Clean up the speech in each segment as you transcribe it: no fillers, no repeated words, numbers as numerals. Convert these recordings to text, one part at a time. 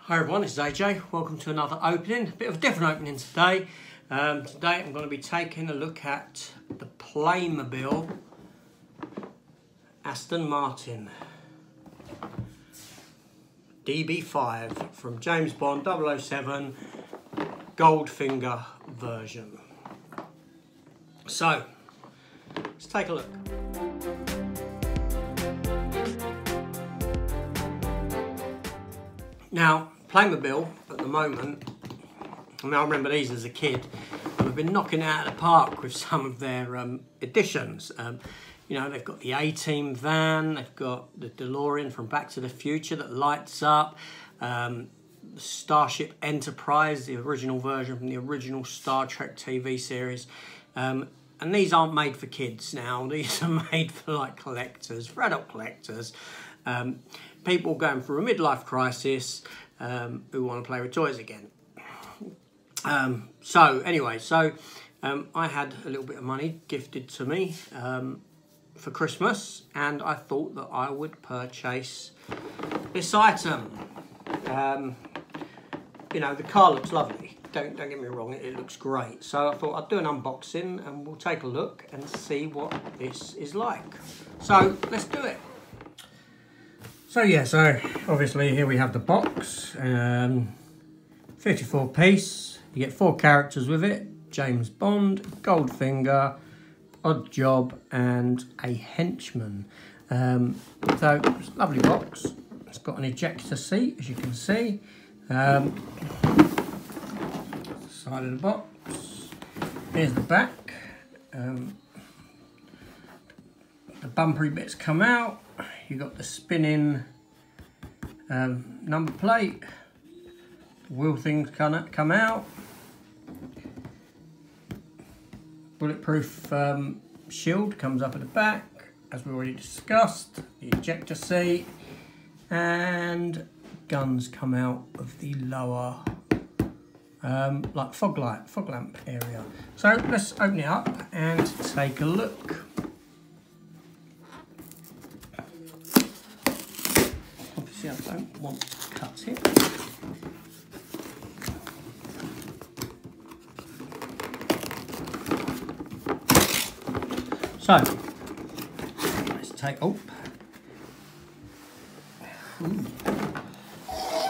Hi everyone, this is AJ. Welcome to another opening. A bit of a different opening today. Today I'm going to be taking a look at the Playmobil Aston Martin DB5 from James Bond 007 Goldfinger version. So, let's take a look. Now, Playmobil at the moment, I remember these as a kid, and we've been knocking it out of the park with some of their editions. You know, they've got the A-Team van, they've got the DeLorean from Back to the Future that lights up, the Starship Enterprise, the original version from the original Star Trek TV series. And these aren't made for kids now, these are made for like collectors, for adult collectors. People going through a midlife crisis who want to play with toys again. So I had a little bit of money gifted to me for Christmas, and I thought that I would purchase this item. You know, the car looks lovely. Don't get me wrong, it looks great. So I thought I'd do an unboxing and we'll take a look and see what this is like. So let's do it. So yeah, so obviously here we have the box, 54 piece, you get 4 characters with it, James Bond, Goldfinger, Odd Job and a henchman. So it's a lovely box, it's got an ejector seat as you can see, side of the box, here's the back, the bumpery bits come out. You've got the spinning number plate, wheel things come out, bulletproof shield comes up at the back, as we already discussed, the ejector seat, and guns come out of the lower like fog lamp area. So let's open it up and take a look. I don't want to cut it. So, let's take, look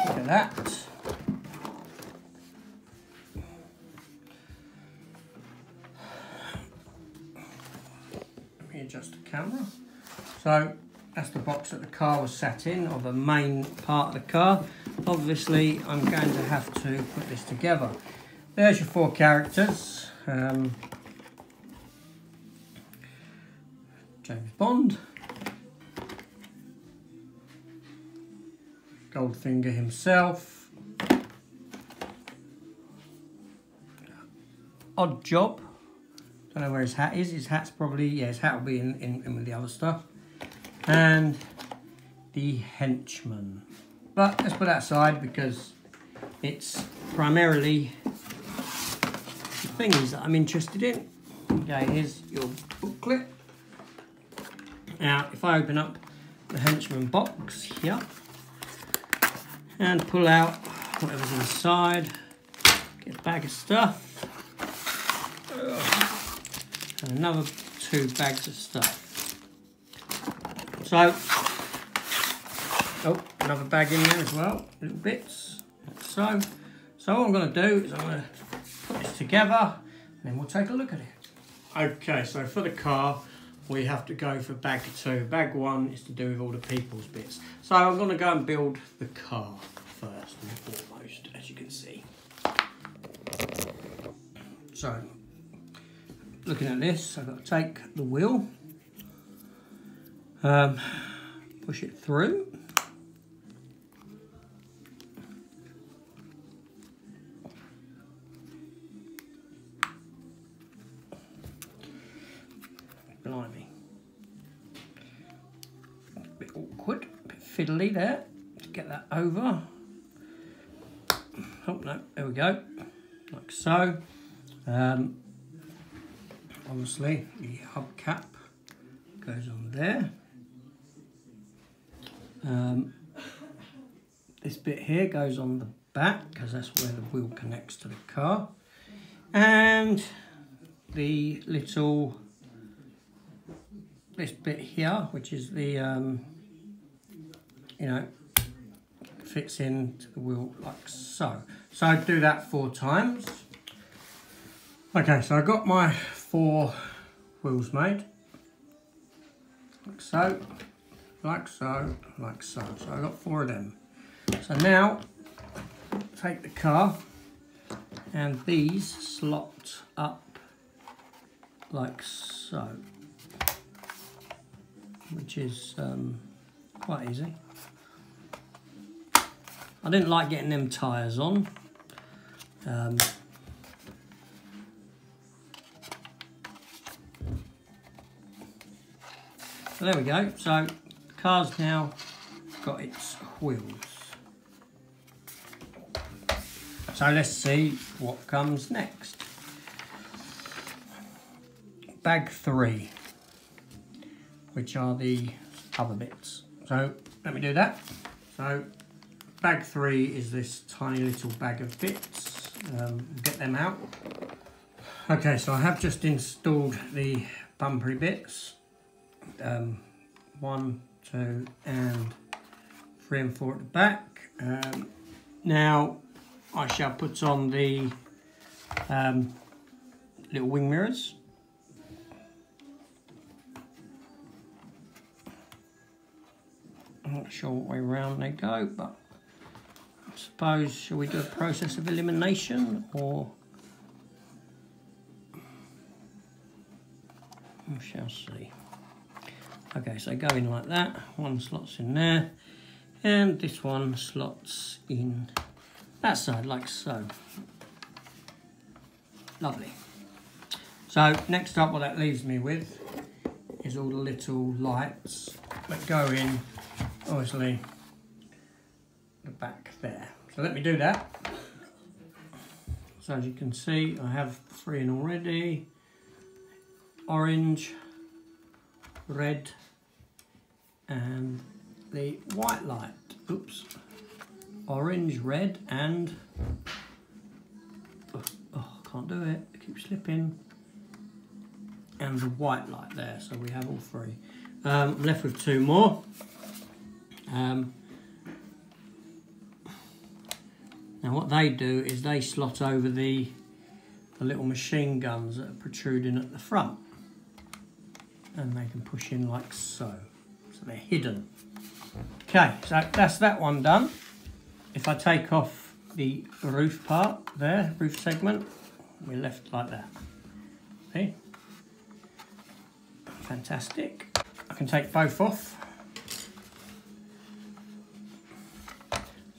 at that. Let me adjust the camera. So, that's the box that the car was sat in, or the main part of the car. Obviously, I'm going to have to put this together. There's your 4 characters. James Bond. Goldfinger himself. Odd Job. Don't know where his hat is. His hat's probably, yeah, his hat will be in with the other stuff. And the henchman. But let's put that aside because it's primarily the things that I'm interested in. Okay, here's your booklet. Now, if I open up the henchman box here and pull out whatever's inside, get a bag of stuff, and another 2 bags of stuff. So, oh, another bag in there as well, little bits, like so. So what I'm going to do is I'm going to put this together and then we'll take a look at it. Okay, so for the car, we have to go for bag 2. Bag 1 is to do with all the people's bits. So I'm going to go and build the car first and foremost, as you can see. So, looking at this, I've got to take the wheel. Push it through. Blimey. A bit awkward, a bit fiddly there to get that over. Oh no, there we go. Like so. Obviously the hubcap goes on there. this bit here goes on the back because that's where the wheel connects to the car. And the little, this bit here, which is the, you know, fits into the wheel like so. So I do that 4 times. Okay, so I got my 4 wheels made. Like so, like so, like so. So I got 4 of them. So now, take the car, and these slot up like so, which is quite easy. I didn't like getting them tyres on. So there we go. So the car's now got its wheels. So let's see what comes next. Bag 3, which are the other bits. So let me do that. So bag 3 is this tiny little bag of bits. Get them out. Okay, so I have just installed the bumpery bits. 1, 2, and 3 and 4 at the back. Now I shall put on the little wing mirrors. I'm not sure what way round they go, but I suppose, shall we do a process of elimination, or we shall see. Okay, so go in like that. One slots in there, and this one slots in that side, like so. Lovely. So next up, what that leaves me with is all the little lights that go in, obviously, the back there. So let me do that. So as you can see, I have 3 in already. Orange, red, and the white light. Oops. Orange, red, and oh, I can't do it. I keep slipping. And the white light there. So we have all 3. I'm left with 2 more. Now what they do is they slot over the little machine guns that are protruding at the front, and they can push in like so. So they're hidden. Okay, so that's that one done. If I take off the roof part there, roof segment, we're left like that. See? Fantastic. I can take both off.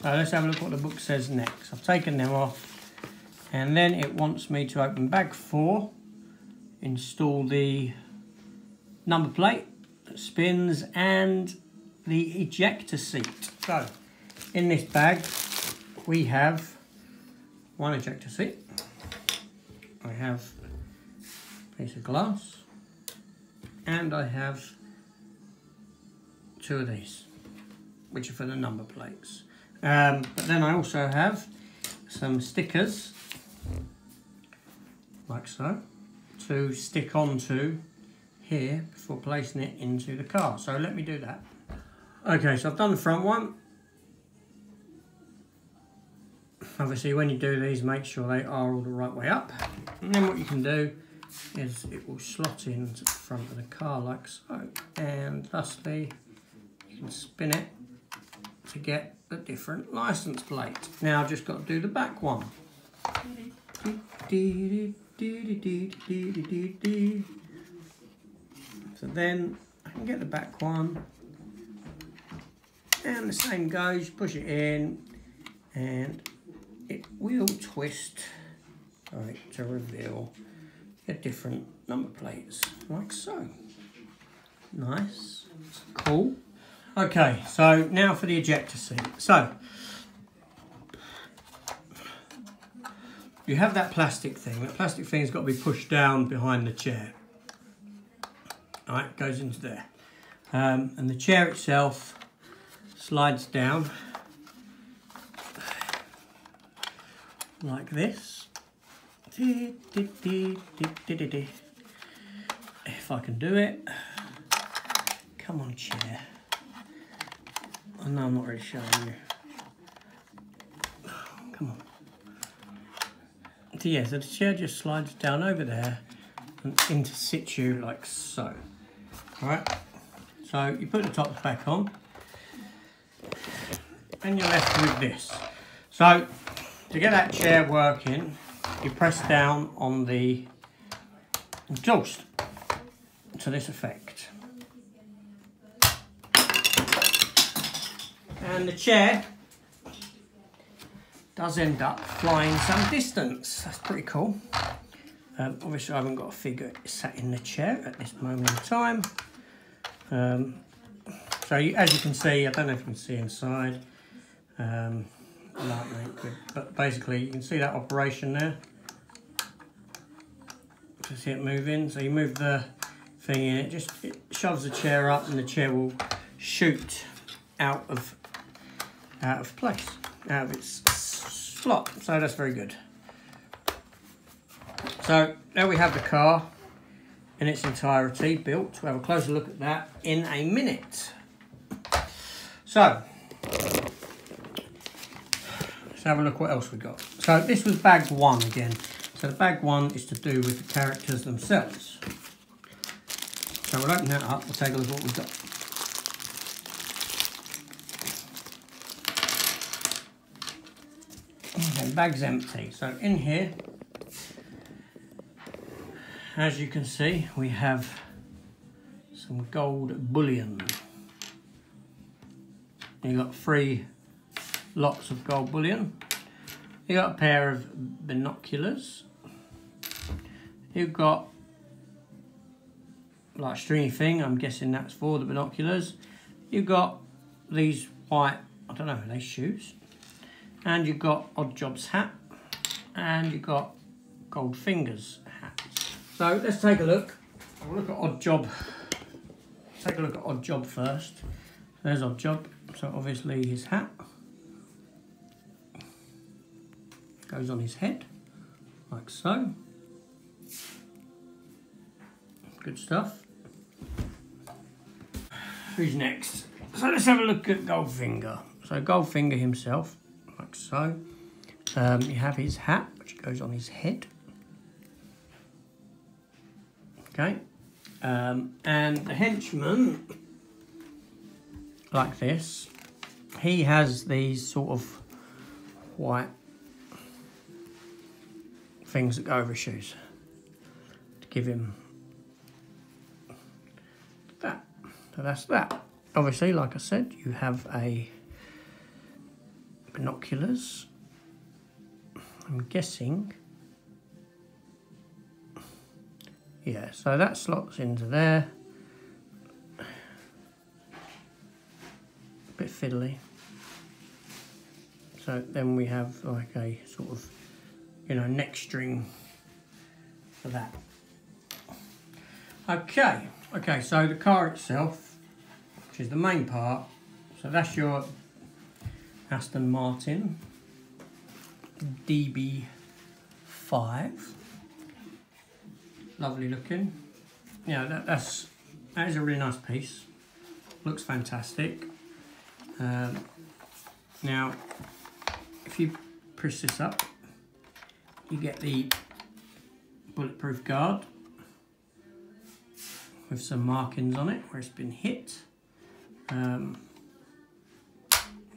So let's have a look what the book says next. I've taken them off, and then it wants me to open bag 4, install the number plate that spins, and the ejector seat. So in this bag we have 1 ejector seat. I have a piece of glass, and I have 2 of these, which are for the number plates. But then I also have some stickers, like so, to stick onto here before placing it into the car. So let me do that. Okay, so I've done the front one. Obviously when you do these, make sure they are all the right way up. And then what you can do is it will slot into the front of the car like so. And thusly you can spin it to get a different license plate. Now I've just got to do the back one. So then I can get the back one, and the same goes, push it in, and it will twist to reveal the different number plates, like so. Nice, cool. Okay, so now for the ejector seat. So you have that plastic thing. That plastic thing's got to be pushed down behind the chair. All right, goes into there. And the chair itself slides down like this. If I can do it. Come on, chair. I know I'm not really showing you. Come on. So yeah, so the chair just slides down over there and into situ like so. Alright, so you put the tops back on and you're left with this. So to get that chair working, you press down on the exhaust to this effect. And the chair does end up flying some distance. That's pretty cool. Obviously I haven't got a figure sat in the chair at this moment in time. So as you can see, I don't know if you can see inside, but basically you can see that operation there. You see it moving, so you move the thing in, it shoves the chair up and the chair will shoot out of place, out of its slot, so that's very good. So there we have the car in its entirety built. We'll have a closer look at that in a minute. So let's have a look what else we got. So this was bag one again. So the bag one is to do with the characters themselves. So we'll open that up, we'll take a look at what we've got. Okay, bag's empty. So in here, as you can see, we have some gold bullion. You've got 3 lots of gold bullion. You've got a pair of binoculars. You've got like a stringy thing, I'm guessing that's for the binoculars. You've got these white, I don't know, are they shoes? And you've got Oddjob's hat. And you've got GOLDFINGER's hat. So let's take a look. We'll look at Oddjob. Take a look at Oddjob first. There's Oddjob. So obviously his hat goes on his head, like so. Good stuff. Who's next? So let's have a look at GOLDFINGER. So GOLDFINGER himself, like so. You have his hat, which goes on his head. Okay. And the henchman, like this, he has these sort of white things that go over his shoes to give him that. So that's that. Obviously, like I said, you have a binoculars. I'm guessing, yeah, so that slots into there. A bit fiddly. So then we have like a sort of, you know, neck string for that. Okay, so the car itself, which is the main part, so that's your Aston Martin DB5. Lovely looking. Yeah, that is a really nice piece. Looks fantastic. Now, if you push this up, you get the bulletproof guard with some markings on it where it's been hit.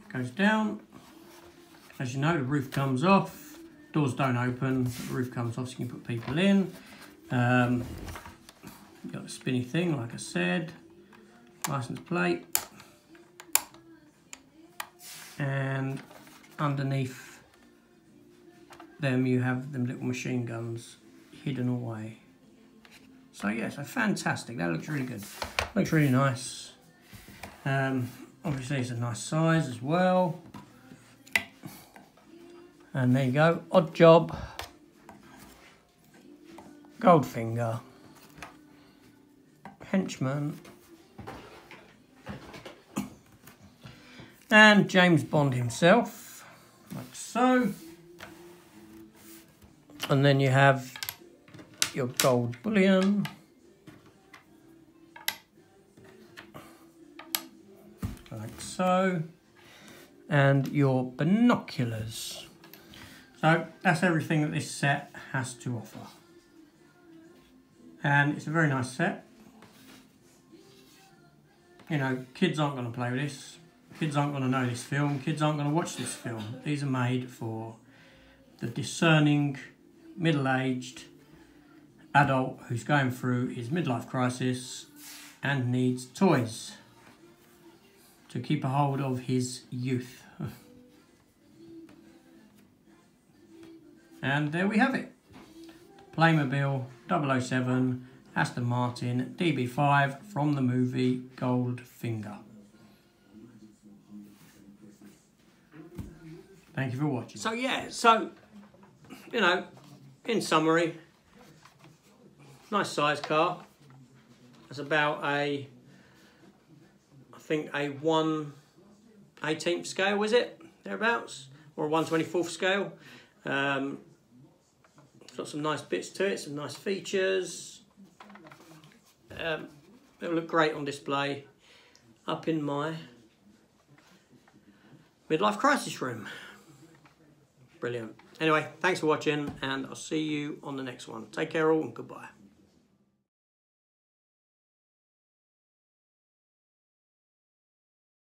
Goes down. As you know, the roof comes off. Doors don't open, but the roof comes off so you can put people in. You've got the spinny thing, like I said. License plate. And underneath them you have them little machine guns hidden away. So yeah, so fantastic. That looks really good. Looks really nice. Obviously it's a nice size as well. And there you go, Oddjob, GOLDFINGER, henchman, and James Bond himself, like so. And then you have your gold bullion. Like so. And your binoculars. So that's everything that this set has to offer. And it's a very nice set. You know, kids aren't going to play with this. Kids aren't going to know this film. Kids aren't going to watch this film. These are made for the discerning, middle-aged adult who's going through his midlife crisis and needs toys to keep a hold of his youth. And there we have it. Playmobil 007 Aston Martin DB5 from the movie Goldfinger. Thank you for watching. So yeah, you know, in summary, nice size car. It's about I think a 1/18th scale, was it? Thereabouts? Or a 1/24th scale. It's got some nice bits to it, some nice features. It'll look great on display up in my midlife crisis room. Brilliant. Anyway, thanks for watching, and I'll see you on the next one. Take care all, and goodbye.